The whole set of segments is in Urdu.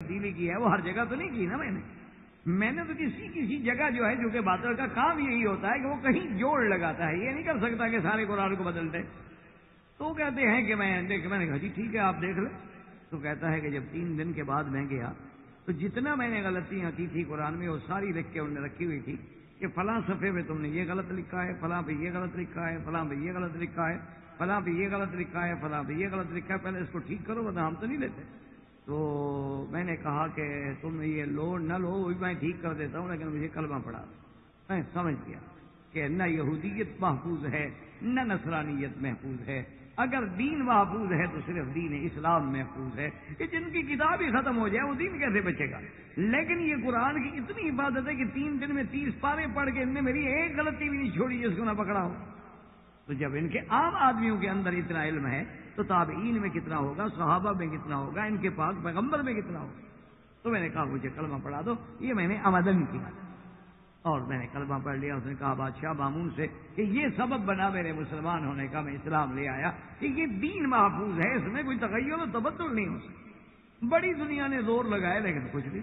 تبدیلی کی ہے وہ ہر جگہ تو نہیں کی نا میں نے تو کسی جگہ جو ہے جو کہ باطل کا کام یہی ہوتا ہے کہ وہ کہیں جوڑ لگاتا ہے، یہ نہیں کر سکتا کہ سارے قرآن کو بدل دے۔ تو کہتے ہیں کہ میں نے کہا جی ٹھیک ہے آپ دیکھ لیں۔ تو کہتا ہے کہ جب 3 دن کے بعد میں گیا تو جتنا میں نے غلطیاں کی تھی قرآن میں وہ ساری لکھ کے انہوں نے رکھی ہوئی تھی کہ فلاں صفحے میں تم نے یہ غلط لکھا ہے، فلاں پہ یہ غلط لکھا ہے، فلاں پہ یہ غلط لکھا ہے، فلاں پہ یہ غلط لکھا ہے، فلاں پہ یہ غلط لکھا ہے، پہلے اس کو ٹھیک کرو ورنہ ہم تو نہیں لیتے۔ تو میں نے کہا کہ تم یہ لو نہ لو وہ میں ٹھیک کر دیتا ہوں، لیکن مجھے کلمہ پڑھا دو۔ میں سمجھ گیا کہ نہ یہودیت محفوظ ہے نہ نصرانیت محفوظ ہے، اگر دین محفوظ ہے تو صرف دین اسلام محفوظ ہے، کہ جن کی کتاب ہی ختم ہو جائے وہ دین کیسے بچے گا؟ لیکن یہ قرآن کی اتنی حفاظت ہے کہ 3 دن میں 30 پارے پڑھ کے ان نے میری ایک غلطی بھی نہیں چھوڑی جس کو نہ پکڑا ہو۔ تو جب ان کے عام آدمیوں کے اندر اتنا علم ہے تو تابعین میں کتنا ہوگا، صحابہ میں کتنا ہوگا، ان کے پاس پیغمبر میں کتنا ہوگا؟ تو میں نے کہا مجھے کلمہ پڑھا دو۔ یہ میں نے عمدن کیا اور میں نے کلمہ پڑھ لیا۔ اس نے کہا بادشاہ مامون سے کہ یہ سبب بنا میرے مسلمان ہونے کا، میں اسلام لے آیا کہ یہ دین محفوظ ہے، اس میں کوئی تغیر و تبدل نہیں ہو سکتا۔ بڑی دنیا نے زور لگایا لیکن کچھ بھی،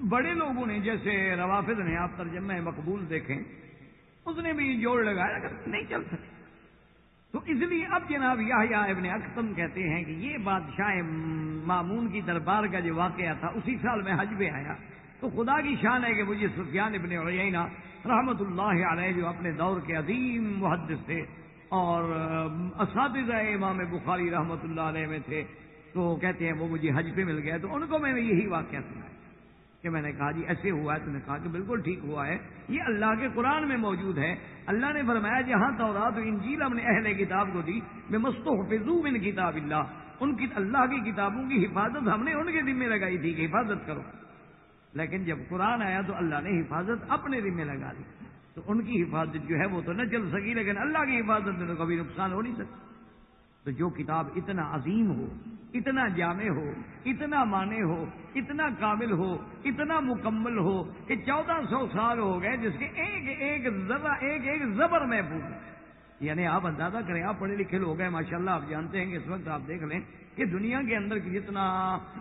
بڑے لوگوں نے جیسے روافض نے، آپ ترجمہ مقبول دیکھیں، اس نے بھی جوڑ لگایا لیکن نہیں چل سکے۔ تو اس لیے اب جناب یحییٰ ابن اکثم کہتے ہیں کہ یہ بادشاہ مامون کی دربار کا جو واقعہ تھا اسی سال میں حج میں آیا، تو خدا کی شان ہے کہ مجھے سفیان ابن عیینہ رحمۃ اللہ علیہ جو اپنے دور کے عظیم محدث تھے اور اساتذہ امام بخاری رحمۃ اللہ علیہ میں تھے، تو کہتے ہیں وہ مجھے حج پہ مل گئے، تو ان کو میں نے یہی واقعہ سنایا کہ میں نے کہا جی ایسے ہوا ہے، تو نے کہا کہ بالکل ٹھیک ہوا ہے، یہ اللہ کے قرآن میں موجود ہے۔ اللہ نے فرمایا جہاں تورات و انجیل ہم نے اہل کتاب کو دی بِمَسْتُحْفِظُوا مِنْ کتاب اللہ، ان کی اللہ کی کتابوں کی حفاظت ہم نے ان کے ذمہ لگائی تھی کہ حفاظت کرو، لیکن جب قرآن آیا تو اللہ نے حفاظت اپنے ذمہ لگا دی، تو ان کی حفاظت جو ہے وہ تو نہ چل سکی، لیکن اللہ کی حفاظت میں تو کبھی نقصان ہو نہیں سکتا۔ تو جو کتاب اتنا عظیم ہو، اتنا جامع ہو، اتنا مانے ہو، اتنا کامل ہو، اتنا مکمل ہو کہ 1400 سال ہو گئے جس کے ایک ایک ذرہ ایک ایک زبر محفوظ ہے، یعنی آپ اندازہ کریں، آپ پڑھے لکھے لوگ ہیں ماشاءاللہ، آپ جانتے ہیں کہ اس وقت آپ دیکھ لیں کہ دنیا کے اندر جتنا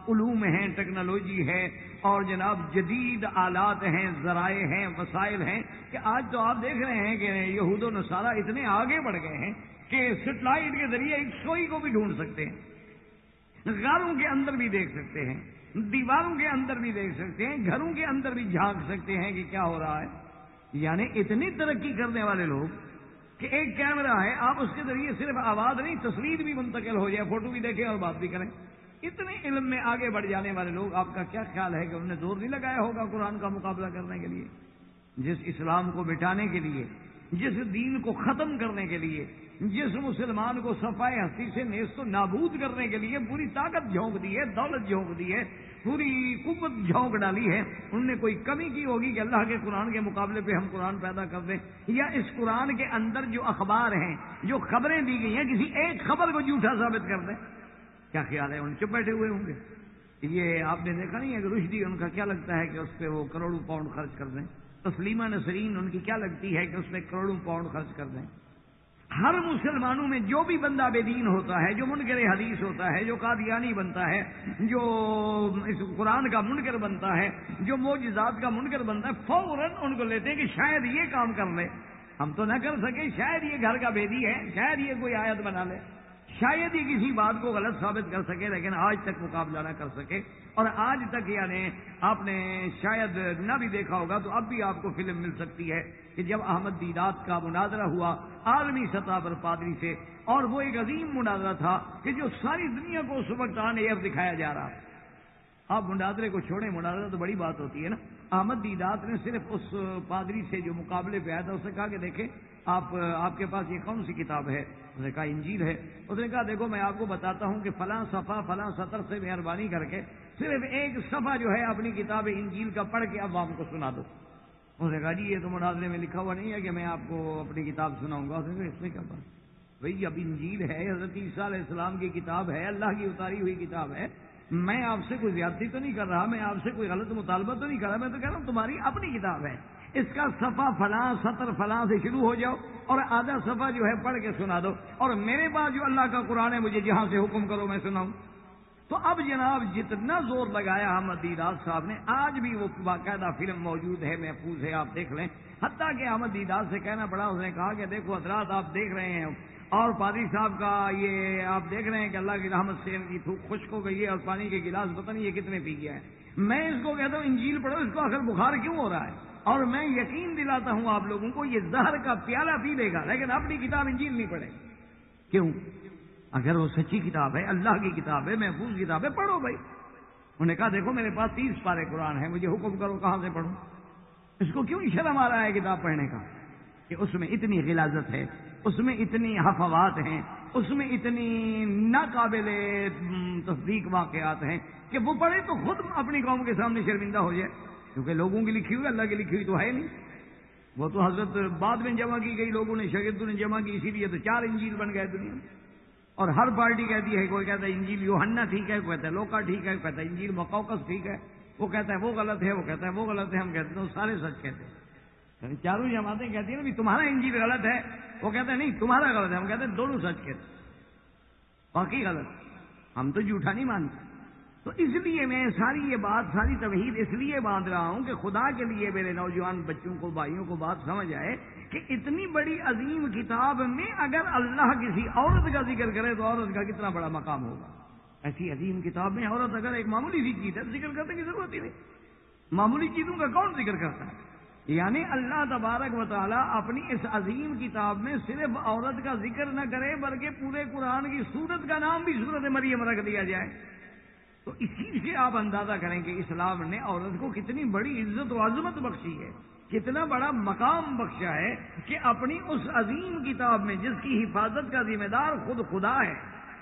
علوم ہیں، ٹیکنالوجی ہے اور جناب جدید آلات ہیں، ذرائع ہیں، وسائل ہیں، کہ آج تو آپ دیکھ رہے ہیں کہ یہود و نصارہ اتنے آگے بڑھ گئے ہیں کہ سیٹلائٹ کے ذریعے ایک سوئی کو بھی ڈھونڈ سکتے ہیں، غاروں کے اندر بھی دیکھ سکتے ہیں، دیواروں کے اندر بھی دیکھ سکتے ہیں، گھروں کے اندر بھی جھانک سکتے ہیں کہ کیا ہو رہا ہے۔ یعنی اتنی ترقی کرنے والے لوگ کہ ایک کیمرہ ہے، آپ اس کے ذریعے صرف آواز نہیں تصویر بھی منتقل ہو جائے، فوٹو بھی دیکھیں اور بات بھی کریں۔ اتنے علم میں آگے بڑھ جانے والے لوگ، آپ کا کیا خیال ہے کہ انہوں نے زور نہیں لگایا ہوگا قرآن کا مقابلہ کرنے کے لیے؟ جس اسلام کو مٹانے کے لیے، جس دین کو ختم کرنے کے لیے، جس مسلمان کو صفائے ہستی سے نیست و نابود کرنے کے لیے پوری طاقت جھونک دی ہے، دولت جھونک دی ہے، پوری قوت جھونک ڈالی ہے، انہوں نے کوئی کمی کی ہوگی کہ اللہ کے قرآن کے مقابلے پہ ہم قرآن پیدا کر دیں؟ یا اس قرآن کے اندر جو اخبار ہیں، جو خبریں دی گئی ہیں، کسی ایک خبر کو جھوٹا ثابت کر دیں؟ کیا خیال ہے؟ ان چپ بیٹھے ہوئے ہوں گے؟ یہ آپ نے دیکھا نہیں ہے کہ رشدی ان کا کیا لگتا ہے کہ اس پہ وہ کروڑوں پاؤنڈ خرچ کر دیں؟ تسلیمہ نسرین ان کی کیا لگتی ہے کہ اس پہ کروڑوں پاؤنڈ خرچ کر دیں؟ ہر مسلمانوں میں جو بھی بندہ بے دین ہوتا ہے، جو منکر حدیث ہوتا ہے، جو قادیانی بنتا ہے، جو اس قرآن کا منکر بنتا ہے، جو معجزات کا منکر بنتا ہے، فوراً ان کو لیتے ہیں کہ شاید یہ کام کر لے، ہم تو نہ کر سکے، شاید یہ گھر کا بیدی ہے، شاید یہ کوئی آیت بنا لے، شاید ہی کسی بات کو غلط ثابت کر سکے، لیکن آج تک مقابلہ نہ کر سکے۔ اور آج تک یعنی آپ نے شاید نہ بھی دیکھا ہوگا تو اب بھی آپ کو فلم مل سکتی ہے کہ جب احمد دیدات کا مناظرہ ہوا عالمی سطح پر پادری سے، اور وہ ایک عظیم مناظرہ تھا کہ جو ساری دنیا کو اس وقت آن ایئر دکھایا جا رہا۔ آپ مناظرے کو چھوڑیں، مناظرہ تو بڑی بات ہوتی ہے نا۔ احمد دیدات نے صرف اس پادری سے جو مقابلے پہ آیا تھا اس نے کہا کہ دیکھیں آپ کے پاس یہ کون سی کتاب ہے؟ اس نے کہا انجیل ہے۔ اس نے کہا دیکھو میں آپ کو بتاتا ہوں کہ فلاں صفحہ فلاں سطر سے مہربانی کر کے صرف ایک صفحہ جو ہے اپنی کتاب انجیل کا پڑھ کے عوام کو سنا دو۔ اس نے کہا جی یہ تو مناظرے میں لکھا ہوا نہیں ہے کہ میں آپ کو اپنی کتاب سناؤں گا۔ اس نے کہا اس میں کیا بات بھائی، اب انجیل ہے، حضرت عیسیٰ علیہ السلام کی کتاب ہے، اللہ کی اتاری ہوئی کتاب ہے، میں آپ سے کوئی زیادتی تو نہیں کر رہا، میں آپ سے کوئی غلط مطالبہ تو نہیں کر رہا، میں تو کہہ رہا ہوں تمہاری اپنی کتاب ہے، اس کا صفحہ فلاں سطر فلاں سے شروع ہو جاؤ اور آدھا صفحہ جو ہے پڑھ کے سنا دو، اور میرے پاس جو اللہ کا قرآن ہے مجھے جہاں سے حکم کرو میں سناؤں۔ تو اب جناب جتنا زور لگایا احمد دیدار صاحب نے، آج بھی وہ باقاعدہ فلم موجود ہے، محفوظ ہے، آپ دیکھ لیں. حتیٰ کہ احمد دیدار سے کہنا پڑا، اس نے کہا کہ دیکھو حضرات آپ دیکھ رہے ہیں، اور پادری صاحب کا یہ آپ دیکھ رہے ہیں کہ اللہ کی رحمت سے ان کی تھوک خشک ہو گئی ہے اور پانی کے گلاس پتہ نہیں یہ کتنے پی گیا ہے. میں اس کو کہتا ہوں انجیل پڑھو، اس کو آخر بخار کیوں ہو رہا ہے؟ اور میں یقین دلاتا ہوں آپ لوگوں کو، یہ زہر کا پیالہ پی لے گا لیکن اپنی کتاب انجیل نہیں پڑھے. کیوں؟ اگر وہ سچی کتاب ہے، اللہ کی کتاب ہے، محفوظ کتاب ہے، پڑھو بھائی. انہوں نے کہا دیکھو میرے پاس 30 پارے قرآن ہے، مجھے حکم کرو کہاں سے پڑھوں. اس کو کیوں شرم آ رہا ہے کتاب پڑھنے کا؟ کہ اس میں اتنی غلاظت ہے، اس میں اتنی حفوات ہیں، اس میں اتنی ناقابل تصدیق واقعات ہیں کہ وہ پڑھے تو خود اپنی قوم کے سامنے شرمندہ ہو جائے. کیونکہ لوگوں کی لکھی ہوئی، اللہ کی لکھی ہوئی تو ہے نہیں. وہ تو حضرت بعد میں جمع کی گئی، لوگوں نے، شاگردوں نے جمع کی، اسی لیے تو 4 انجیل بن گئے دنیا میں. اور ہر پارٹی کہتی ہے، کوئی کہتا ہے انجیل یوحنا ٹھیک ہے، کوئی کہتا ہے لوکا ٹھیک ہے، کوئی کہتا ہے انجیل مقوقس ٹھیک ہے، وہ کہتا ہے وہ غلط ہے، وہ کہتا ہے وہ غلط ہے. ہم کہتے ہیں وہ سارے سچ کہتے ہیں. چاروں جماعتیں کہتی ہیں نا تمہارا انجیل غلط ہے، وہ کہتے ہیں نہیں تمہارا غلط ہے. ہم کہتے ہیں دونوں سچ کہتے ہیں، باقی غلط. ہم تو جھوٹا نہیں مانتے. تو اس لیے میں ساری یہ بات، ساری توحید اس لیے باندھ رہا ہوں کہ خدا کے لیے میرے نوجوان بچوں کو، بھائیوں کو بات سمجھ آئے کہ اتنی بڑی عظیم کتاب میں اگر اللہ کسی عورت کا ذکر کرے تو عورت کا کتنا بڑا مقام ہوگا. ایسی عظیم کتاب میں عورت اگر ایک معمولی سی چیز ہے ذکر کرنے کی ضرورت ہی نہیں. معمولی چیزوں کا کون ذکر کرتا ہے؟ یعنی اللہ تبارک و تعالیٰ اپنی اس عظیم کتاب میں صرف عورت کا ذکر نہ کرے بلکہ پورے قرآن کی سورت کا نام بھی سورت مریم رکھ دیا جائے. تو اسی سے آپ اندازہ کریں کہ اسلام نے عورت کو کتنی بڑی عزت و عظمت بخشی ہے، کتنا بڑا مقام بخشا ہے کہ اپنی اس عظیم کتاب میں جس کی حفاظت کا ذمہ دار خود خدا ہے،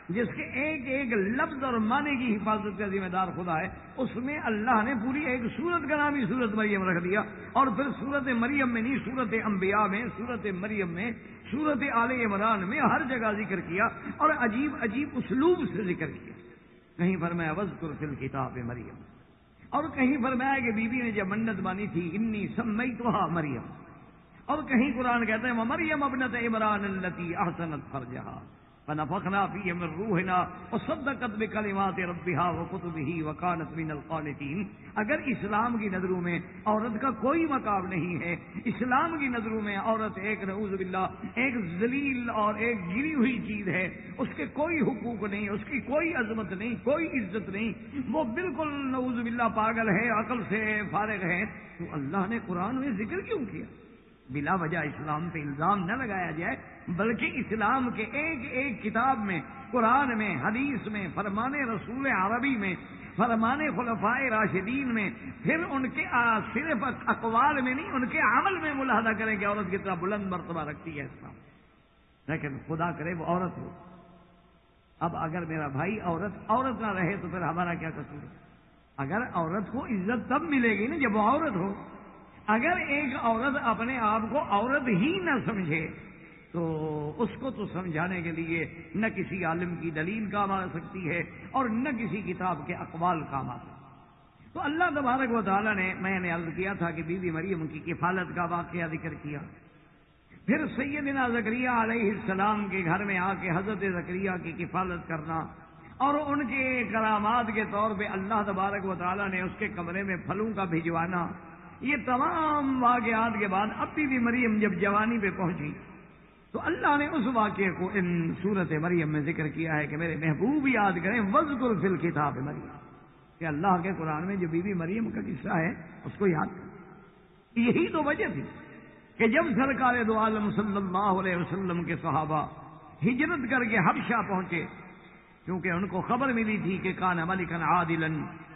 جس کے ایک ایک لفظ اور معنی کی حفاظت کا ذمہ دار خدا ہے، اس میں اللہ نے پوری ایک سورت کا نام ہی سورت مریم رکھ دیا. اور پھر سورت مریم میں نہیں، سورت انبیاء میں، سورت مریم میں، سورت آل عمران میں ہر جگہ ذکر کیا اور عجیب عجیب اسلوب سے ذکر کیا. کہیں فرمایا وذکر فی الکتاب مریم، اور کہیں فرمایا کہ بی بی نے جب منت مانی تھی انی سمیتھا مریم، اور کہیں قرآن کہتا ہے ومریم ابنت عمران التی احسنت فرجہا فنفخنا فیہ من روحنا وصدقت بکلمات ربہا وکتبہ وکانت من القانتین. اگر اسلام کی نظروں میں عورت کا کوئی مقام نہیں ہے، اسلام کی نظروں میں عورت ایک نعوذ باللہ ایک ذلیل اور ایک گری ہوئی چیز ہے، اس کے کوئی حقوق نہیں، اس کی کوئی عظمت نہیں، کوئی عزت نہیں، وہ بالکل نعوذ باللہ پاگل ہے، عقل سے فارغ ہے، تو اللہ نے قرآن میں ذکر کیوں کیا؟ بلا وجہ اسلام پہ الزام نہ لگایا جائے، بلکہ اسلام کے ایک ایک کتاب میں، قرآن میں، حدیث میں، فرمان رسول عربی میں، فرمان خلفائے راشدین میں، پھر ان کے صرف اقوال میں نہیں، ان کے عمل میں ملاحظہ کریں کہ عورت کتنا بلند مرتبہ رکھتی ہے اسلام. لیکن خدا کرے وہ عورت ہو. اب اگر میرا بھائی عورت نہ رہے تو پھر ہمارا کیا قصور ہے؟ اگر عورت کو عزت تب ملے گی نا جب وہ عورت ہو. اگر ایک عورت اپنے آپ کو عورت ہی نہ سمجھے تو اس کو تو سمجھانے کے لیے نہ کسی عالم کی دلیل کام آ سکتی ہے اور نہ کسی کتاب کے اقوال کام آ سکتے. تو اللہ تبارک و تعالیٰ نے، میں نے عرض کیا تھا کہ بی بی مریم کی کفالت کا واقعہ ذکر کیا. پھر سیدنا زکریا علیہ السلام کے گھر میں آ کے حضرت زکریا کی کفالت کرنا اور ان کے کرامات کے طور پہ اللہ تبارک و تعالیٰ نے اس کے کمرے میں پھلوں کا بھجوانا. یہ تمام واقعات کے بعد اب بی بی مریم جب جوانی پہ پہنچی تو اللہ نے اس واقعے کو ان سورت مریم میں ذکر کیا ہے کہ میرے محبوب یاد کریں وذکر فی الکتاب مریم، کہ اللہ کے قرآن میں جو بی بی مریم کا قصہ ہے اس کو یاد کریں. یہی تو وجہ تھی کہ جب سرکار دو عالم صلی اللہ علیہ وسلم کے صحابہ ہجرت کر کے حبشہ پہنچے، کیونکہ ان کو خبر ملی تھی کہ کان ملکا عادلا،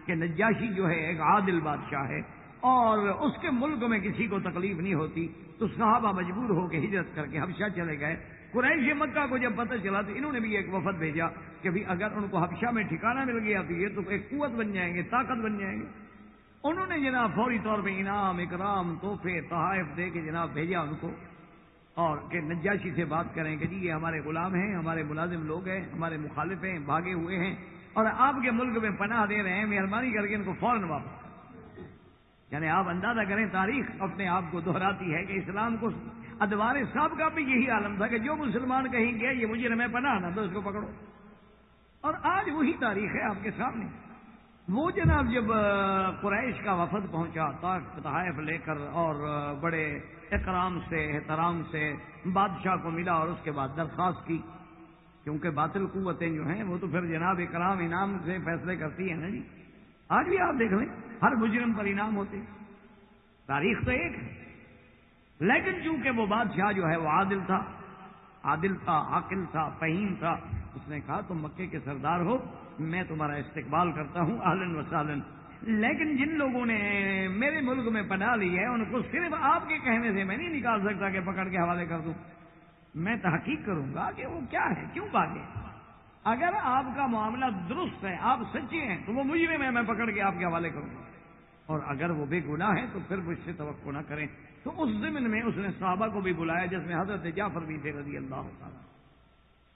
کہ نجاشی جو ہے ایک عادل بادشاہ ہے اور اس کے ملک میں کسی کو تکلیف نہیں ہوتی، تو صحابہ مجبور ہو کے ہجرت کر کے حبشہ چلے گئے. قریش مکہ کو جب پتہ چلا تو انہوں نے بھی ایک وفد بھیجا کہ بھی اگر ان کو حبشہ میں ٹھکانہ مل گیا تو یہ تو ایک قوت بن جائیں گے، طاقت بن جائیں گے. انہوں نے جناب فوری طور پہ انعام، اکرام، تحفے، تحائف دے کے جناب بھیجا ان کو، اور کہ نجاشی سے بات کریں کہ جی یہ ہمارے غلام ہیں، ہمارے ملازم لوگ ہیں، ہمارے مخالف ہیں، بھاگے ہوئے ہیں اور آپ کے ملک میں پناہ دے رہے ہیں، مہربانی کر کے ان کو فوراً واپس. یعنی آپ اندازہ کریں تاریخ اپنے آپ کو دہراتی ہے کہ اسلام کو ادوار سابقہ بھی یہی عالم تھا کہ جو مسلمان کہیں گے یہ مجرم ہے پناہ نہ دو اس کو پکڑو. اور آج وہی تاریخ ہے آپ کے سامنے. وہ جناب جب قریش کا وفد پہنچا تحائف لے کر اور بڑے اکرام سے احترام سے بادشاہ کو ملا اور اس کے بعد درخواست کی، کیونکہ باطل قوتیں جو ہیں وہ تو پھر جناب اکرام انعام سے فیصلے کرتی ہیں نا جی. آج بھی آپ دیکھ لیں ہر مجرم پر انعام ہوتے ہیں، تاریخ تو ایک ہے. لیکن چونکہ وہ بادشاہ جو ہے وہ عادل تھا، عاقل تھا، فہیم تھا، اس نے کہا تم مکے کے سردار ہو، میں تمہارا استقبال کرتا ہوں، اہلاً و سہلاً. لیکن جن لوگوں نے میرے ملک میں پناہ لی ہے ان کو صرف آپ کے کہنے سے میں نہیں نکال سکتا کہ پکڑ کے حوالے کر دوں. میں تحقیق کروں گا کہ وہ کیا ہے، کیوں بھاگے. اگر آپ کا معاملہ درست ہے، آپ سچے ہیں، تو وہ مجرم ہے، میں پکڑ کے آپ کے حوالے کروں گا. اور اگر وہ بے گناہ ہے تو پھر مجھ سے توقع نہ کریں. تو اس ضمن میں اس نے صحابہ کو بھی بلایا، جس میں حضرت جعفر بھی تھے رضی اللہ تعالیٰ.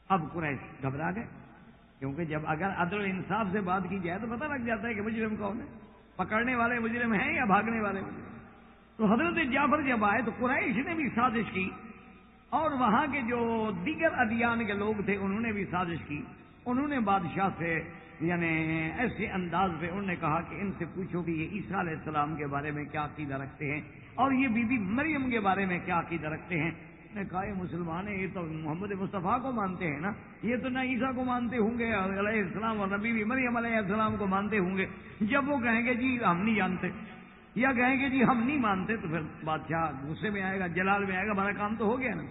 اب قریش گھبرا گئے، کیونکہ جب اگر عدل و انصاف سے بات کی جائے تو پتہ لگ جاتا ہے کہ مجرم کون ہے، پکڑنے والے مجرم ہیں یا بھاگنے والے مجرم. تو حضرت جعفر جب آئے تو قریش نے بھی سازش کی، اور وہاں کے جو دیگر ادیان کے لوگ تھے انہوں نے بھی سازش کی. انہوں نے بادشاہ سے یعنی ایسے انداز پہ انہوں نے کہا کہ ان سے پوچھو کہ یہ عیسیٰ علیہ السلام کے بارے میں کیا عقیدہ رکھتے ہیں اور یہ بی بی مریم کے بارے میں کیا عقیدہ رکھتے ہیں. نے کہا یہ مسلمان ہیں، یہ تو محمد مصطفیٰ کو مانتے ہیں نا، یہ تو نہ عیسیٰ کو مانتے ہوں گے اور علیہ السلام اور نبی مریم علیہ السلام کو مانتے ہوں گے. جب وہ کہیں گے جی ہم نہیں جانتے یا کہیں گے جی ہم نہیں مانتے تو پھر بادشاہ غصے میں آئے گا، جلال میں آئے گا، ہمارا کام تو ہو گیا نا.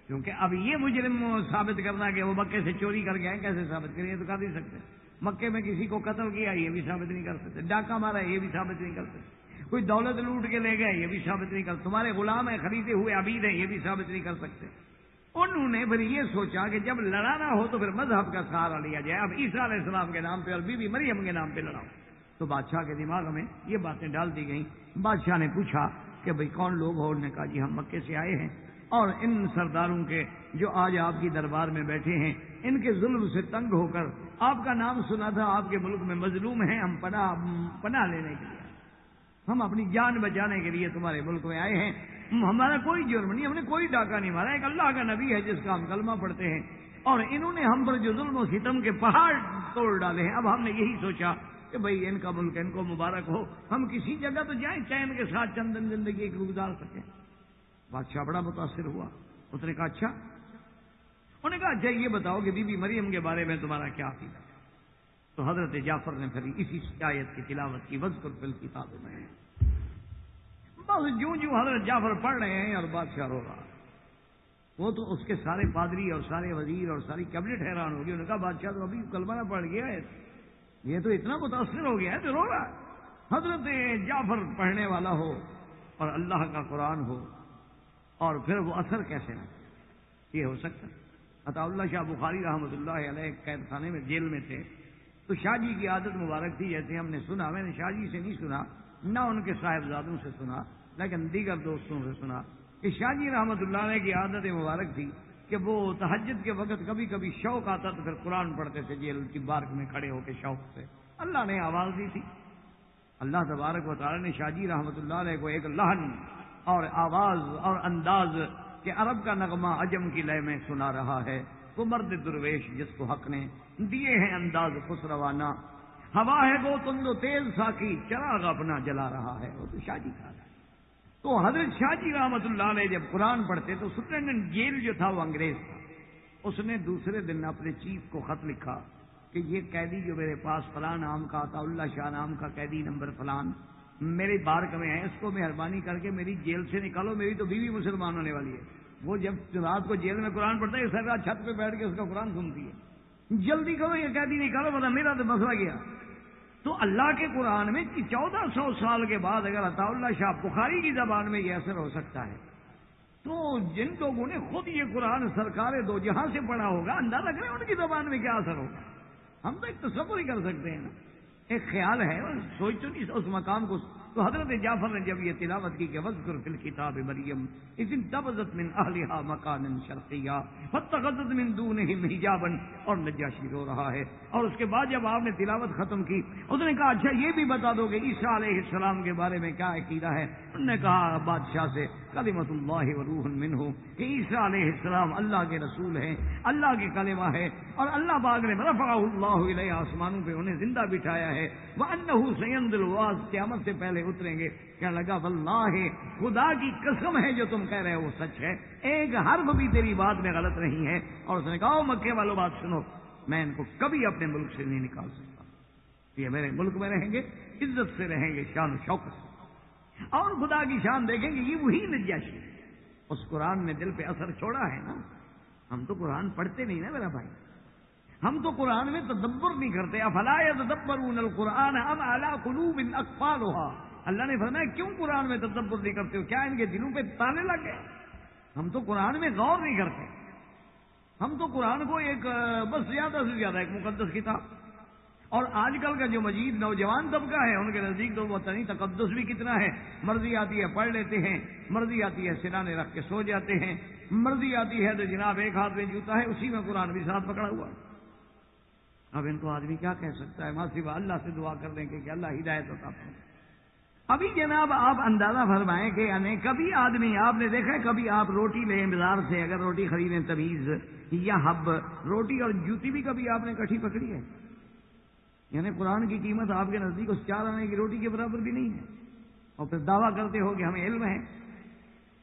کیونکہ اب یہ مجرم ثابت کرنا کہ وہ مکے سے چوری کر گئے کیسے ثابت کریں، یہ تو کر نہیں سکتے. مکے میں کسی کو قتل کیا یہ بھی ثابت نہیں کر سکتے، ڈاکہ مارا یہ بھی ثابت نہیں کر سکتے، کوئی دولت لوٹ کے لے گئے یہ بھی ثابت نہیں کر سکتے، تمہارے غلام ہیں، خریدے ہوئے عبید ہیں، یہ بھی ثابت نہیں کر سکتے. انہوں نے پھر یہ سوچا کہ جب لڑانا ہو تو پھر مذہب کا سہارا لیا جائے. اب عیسیٰ علیہ السلام کے نام پہ اور بی بی مریم کے نام پہ لڑاؤ. تو بادشاہ کے دماغ میں یہ باتیں ڈال دی گئیں. بادشاہ نے پوچھا کہ بھئی کون لوگ ہو؟ انہوں نے کہا جی ہم مکے سے آئے ہیں اور ان سرداروں کے جو آج آپ کی دربار میں بیٹھے ہیں ان کے ظلم سے تنگ ہو کر آپ کا نام سنا تھا، آپ کے ملک میں مظلوم ہیں، ہم پناہ لینے کے لیے، ہم اپنی جان بچانے کے لیے تمہارے ملک میں آئے ہیں. ہمارا کوئی جرم نہیں، ہم نے کوئی ڈاکہ نہیں مارا، ایک اللہ کا نبی ہے جس کا ہم کلمہ پڑھتے ہیں، اور انہوں نے ہم پر جو ظلم و ستم کے پہاڑ توڑ ڈالے ہیں. اب ہم نے یہی سوچا کہ بھئی ان کا ملک ان کو مبارک ہو، ہم کسی جگہ تو جائیں چین کے ساتھ چند دن زندگی ایک گزار سکیں. بادشاہ بڑا متاثر ہوا. اس نے کہا اچھا، انہوں نے کہا اچھا یہ بتاؤ کہ بی بی مریم کے بارے میں تمہارا کیا عقیدہ ہے؟ تو حضرت جعفر نے پھر اسی آیت کی تلاوت کی، وذکر فی الکتاب میں. بس جو حضرت جعفر پڑھ رہے ہیں اور بادشاہ رو رہا، وہ تو اس کے سارے پادری اور سارے وزیر اور ساری کیبنٹ حیران ہو گئی. انہوں نے کہا بادشاہ تو ابھی کلمہ نہ پڑھ گیا ہے، یہ تو اتنا متاثر ہو گیا ہے تو رو رہا ہے. حضرت جعفر پڑھنے والا ہو اور اللہ کا قرآن ہو اور پھر وہ اثر کیسے نہ یہ ہو سکتا. عطا اللہ شاہ بخاری رحمۃ اللہ علیہ قید خانے میں جیل میں تھے، تو شاہ جی کی عادت مبارک تھی، جیسے ہم نے سنا، میں نے شاہ جی سے نہیں سنا، نہ ان کے صاحبزادوں سے سنا، لیکن دیگر دوستوں سے سنا کہ شاہ جی رحمۃ اللہ علیہ کی عادت مبارک تھی کہ وہ تہجد کے وقت کبھی کبھی شوق آتا تو پھر قرآن پڑھتے تھے جیل کی بارک میں کھڑے ہو کے شوق سے. اللہ نے آواز دی تھی، اللہ تبارک و تعالی نے شاہ جی رحمۃ اللہ علیہ کو ایک لحن اور آواز اور انداز کہ عرب کا نغمہ عجم کی لے میں سنا رہا ہے، وہ مرد درویش جس کو حق نے دیے ہیں انداز خسروانہ، ہوا ہے وہ تند و تیز ساکی چراغ اپنا جلا رہا ہے. وہ تو شاہ جی کا ہے. تو حضرت شاہ جی رحمۃ اللہ علیہ جب قرآن پڑھتے تو سپرنٹینڈنٹ جیل جو تھا وہ انگریز تھا. اس نے دوسرے دن اپنے چیف کو خط لکھا کہ یہ قیدی جو میرے پاس فلاں نام کا عطا اللہ شاہ نام کا قیدی نمبر فلان میرے بارک میں ہے، اس کو مہربانی کر کے میری جیل سے نکالو، میری تو بیوی مسلمان ہونے والی ہے. وہ جب رات کو جیل میں قرآن پڑھتا ہے سر رات چھت پہ بیٹھ کے اس کا قرآن سنتی ہے. جلدی کرو یہ قیدی نکالو ورنہ میرا تو مسئلہ گیا. تو اللہ کے قرآن میں 1400 سال کے بعد اگر عطا اللہ شاہ بخاری کی زبان میں یہ اثر ہو سکتا ہے تو جن لوگوں نے خود یہ قرآن سرکار دو جہاں سے پڑھا ہوگا اندازہ کریں ان کی زبان میں کیا اثر ہوگا. ہم تو ایک تصور ہی کر سکتے ہیں نا، ایک خیال ہے، سوچ تو نہیں اس مقام کو تو حضرت جعفر نے جب یہ تلاوت کی کہ وذکر فی الکتاب مریم اذ انتبذت من اہلها مکانا شرقیا فاتخذت من دونہم حجابا، اور نجاشی رو رہا ہے. اور اس کے بعد جب آپ نے تلاوت ختم کی اس نے کہا اچھا یہ بھی بتا دو کہ عیسیٰ علیہ السلام کے بارے میں کیا عقیدہ ہے؟ انہوں نے کہا بادشاہ سے کلمۃ اللہ وروح منہ، کہ عیسیٰ علیہ السلام اللہ کے رسول ہیں، اللہ کے کلمہ ہے، اور اللہ پاک نے رفعہ اللہ الیہ، آسمانوں پہ انہیں زندہ بٹھایا ہے، وانہ سینزل واز، قیامت سے پہلے اتریں گے. کہنے لگا واللہ خدا کی قسم ہے جو تم کہہ رہے ہو وہ سچ ہے، ایک حرف بھی تیری بات میں غلط نہیں ہے. اور اس نے کہا مکے والوں بات سنو، میں ان کو کبھی اپنے ملک سے نہیں نکال سکتا، یہ میرے ملک میں رہیں گے، عزت سے رہیں گے، شان و شوکت سے، اور خدا کی شان دیکھیں گے. یہ وہی نجاشی ہے. اس قرآن نے دل پہ اثر چھوڑا ہے نا. ہم تو قرآن پڑھتے نہیں نا میرا بھائی، ہم تو قرآن میں تدبر نہیں کرتے. افلا یتدبرون القرآن ام علی قلوب اقفالها، اللہ نے فرمایا کیوں قرآن میں تدبر نہیں کرتے ہو؟ کیا ان کے دلوں پہ تالے لگ گئے؟ ہم تو قرآن میں غور نہیں کرتے. ہم تو قرآن کو ایک بس زیادہ سے زیادہ ایک مقدس کتاب، اور آج کل کا جو مجید نوجوان طبقہ ہے ان کے نزدیک تو وہ تنی تقدس بھی کتنا ہے. مرضی آتی ہے پڑھ لیتے ہیں، مرضی آتی ہے سرانے رکھ کے سو جاتے ہیں، مرضی آتی ہے تو جناب ایک ہاتھ میں جوتا ہے اسی میں قرآن بھی ساتھ پکڑا ہوا. اب ان کو آدمی کیا کہہ سکتا ہے؟ ماں سوا اللہ سے دعا کر دیں کہ اللہ ہدایت عطا فرمائے. ابھی جناب آپ اندازہ فرمائیں کہ یعنی کبھی آدمی، آپ نے دیکھا ہے کبھی آپ روٹی لیں بازار سے، اگر روٹی خریدیں تمیز یا حب، روٹی اور جوتی بھی کبھی آپ نے کٹھی پکڑی ہے؟ یعنی قرآن کی قیمت آپ کے نزدیک اس 4 آنے کی روٹی کے برابر بھی نہیں ہے، اور پھر دعویٰ کرتے ہو کہ ہمیں علم ہے.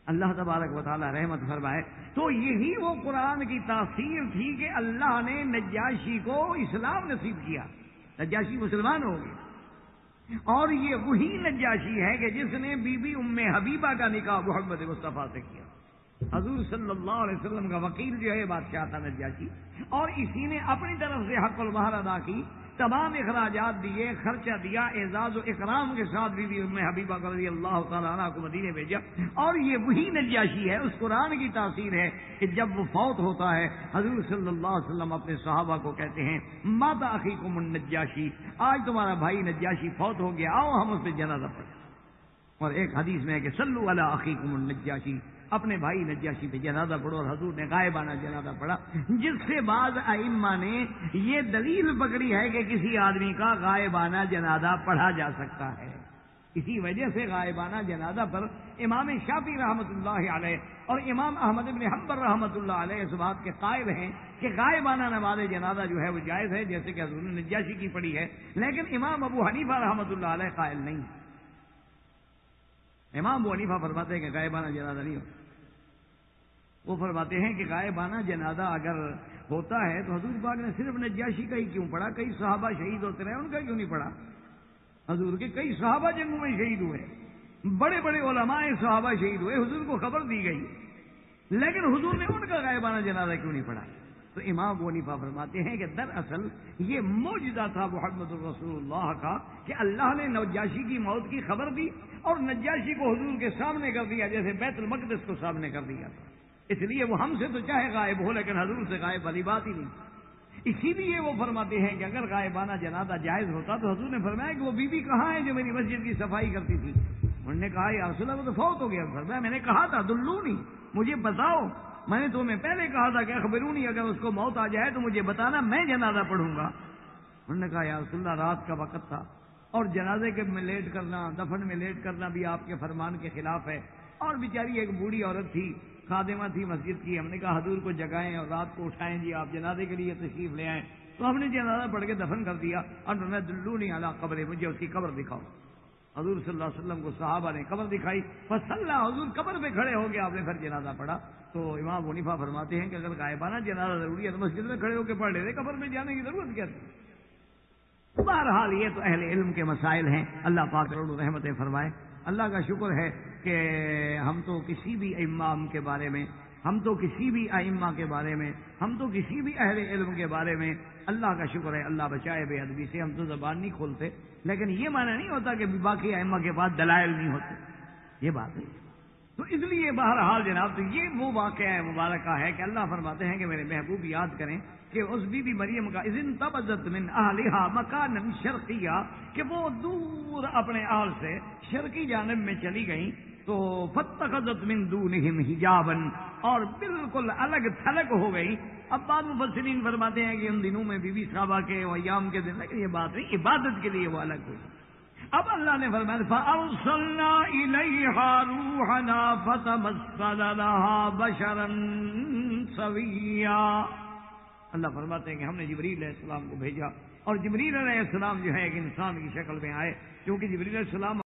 اللہ تبارک و تعالی رحمت فرمائے. تو یہی وہ قرآن کی تاثیر تھی کہ اللہ نے نجاشی کو اسلام نصیب کیا، نجاشی مسلمان ہو گئے. اور یہ وہی نجاشی ہے کہ جس نے بی بی ام حبیبہ کا نکاح محمد مصطفیٰ سے کیا. حضور صلی اللہ علیہ وسلم کا وکیل جو ہے بادشاہ تھا نجاشی، اور اسی نے اپنی طرف سے حق المہر ادا کی، تمام اخراجات دیے، خرچہ دیا، اعزاز و اکرام کے ساتھ بی بی ام حبیبہ رضی اللہ تعالیٰ عنہ کو مدینے بھیجا. اور یہ وہی نجاشی ہے، اس قرآن کی تاثیر ہے کہ جب وہ فوت ہوتا ہے حضور صلی اللہ علیہ وسلم اپنے صحابہ کو کہتے ہیں مات اخیکم النجاشی، آج تمہارا بھائی نجاشی فوت ہو گیا، آؤ ہم اس پہ جنازہ پڑھیں. اور ایک حدیث میں ہے کہ صلوا علی اخیکم النجاشی، اپنے بھائی نجاشی پہ جنازہ پڑھو. اور حضور نے غائبانہ جنازہ پڑھا، جس سے بعض ائمہ نے یہ دلیل پکڑی ہے کہ کسی آدمی کا غائبانہ جنازہ پڑھا جا سکتا ہے. اسی وجہ سے غائبانہ جنازہ پر امام شافعی رحمۃ اللہ علیہ اور امام احمد بن حنبل رحمۃ اللہ علیہ اس بات کے قائل ہیں کہ غائبانہ نماز جنازہ جو ہے وہ جائز ہے، جیسے کہ حضور نے نجاشی کی پڑھی ہے. لیکن امام ابو حنیفہ رحمۃ اللہ علیہ قائل نہیں. امام ابو حنیفہ فرماتے ہیں کہ غائبانہ جنازہ نہیں ہوتا. وہ فرماتے ہیں کہ غائبانہ جنازہ اگر ہوتا ہے تو حضور پاک نے صرف نجاشی کا ہی کیوں پڑھا؟ کئی صحابہ شہید ہوتے رہے، ان کا کیوں نہیں پڑھا؟ حضور کے کئی صحابہ جنگوں میں شہید ہوئے، بڑے بڑے علماء صحابہ شہید ہوئے، حضور کو خبر دی گئی، لیکن حضور نے ان کا غائبانہ جنازہ کیوں نہیں پڑھا؟ تو امام ابو حنیفہ فرماتے ہیں کہ دراصل یہ معجزہ تھا محمد الرسول اللہ کا کہ اللہ نے نجاشی کی موت کی خبر دی اور نجاشی کو حضور کے سامنے کر دیا، جیسے بیت المقدس کو سامنے کر دیا تھا. اس لیے وہ ہم سے تو چاہے غائب ہو لیکن حضور سے غائب والی بات ہی نہیں. اسی لیے وہ فرماتے ہیں کہ اگر غائبانہ جنازہ جائز ہوتا تو حضور نے فرمایا کہ وہ بی بی کہاں ہے جو میری مسجد کی صفائی کرتی تھی؟ انہوں نے کہا یا رسول اللہ وہ تو فوت ہو گیا. فرمایا میں نے کہا تھا دلونی، مجھے بتاؤ، میں نے تمہیں پہلے کہا تھا کہ اخبرونی، اگر اس کو موت آ جائے تو مجھے بتانا، میں جنازہ پڑھوں گا. انہوں نے کہا یا رسول اللہ رات کا وقت تھا اور جنازے کے میں لیٹ کرنا، دفن میں لیٹ کرنا بھی آپ کے فرمان کے خلاف ہے، اور بیچاری ایک بوڑھی عورت تھی، خادمہ تھی مسجد کی. ہم نے کہا حضور کو جگائیں اور رات کو اٹھائیں جی، آپ جنازے کے لیے تشریف لے آئیں. تو ہم نے جنازہ پڑھ کے دفن کر دیا. اور انہوں نے دلونی علی قبر، مجھے اس کی قبر دکھاؤ. حضور صلی اللہ علیہ وسلم کو صحابہ نے قبر دکھائی، فصلی، حضور قبر پہ کھڑے ہو گئے، آپ نے پھر جنازہ پڑھا. تو امام ابو حنیفہ فرماتے ہیں کہ اگر غائبانہ جنازہ ضروری ہے تو مسجد میں کھڑے ہو کے پڑھ لیتے، قبر میں جانے کی ضرورت کیا تھی؟ بہرحال یہ تو اہل علم کے مسائل ہیں، اللہ پاک رحمتیں فرمائے. اللہ کا شکر ہے کہ ہم تو کسی بھی امام کے بارے میں، ہم تو کسی بھی ائمہ کے بارے میں، ہم تو کسی بھی اہل علم کے بارے میں، اللہ کا شکر ہے، اللہ بچائے بے ادبی سے، ہم تو زبان نہیں کھولتے. لیکن یہ معنی نہیں ہوتا کہ باقی ائمہ کے پاس دلائل نہیں ہوتے، یہ بات نہیں. تو اس لیے بہرحال جناب تو یہ وہ واقعہ مبارکہ ہے کہ اللہ فرماتے ہیں کہ میرے محبوب یاد کریں کہ اس بی بی مریم کا اذن تبذت من اہلہا مکانا شرقیہ کہ وہ دور اپنے اہل سے شرقی جانب میں چلی گئیں تو فاتخذت من دونہم حجابا اور بالکل الگ تھلگ ہو گئی. اب بعض مفسرین فرماتے ہیں کہ ان دنوں میں بی بی صحابہ کے ایام کے دن یہ بات نہیں، عبادت کے لیے وہ الگ ہوئی. اب اللہ نے فرمایا فَأَرْسَلْنَا إِلَيْهَا رُوحَنَا فَتَمَثَّلَ لَهَا بَشَرًا سَوِيًّا. اللہ فرماتے ہیں کہ ہم نے جبریل علیہ السلام کو بھیجا اور جبریل علیہ السلام جو ہے ایک انسان کی شکل میں آئے، کیونکہ جبریل علیہ السلام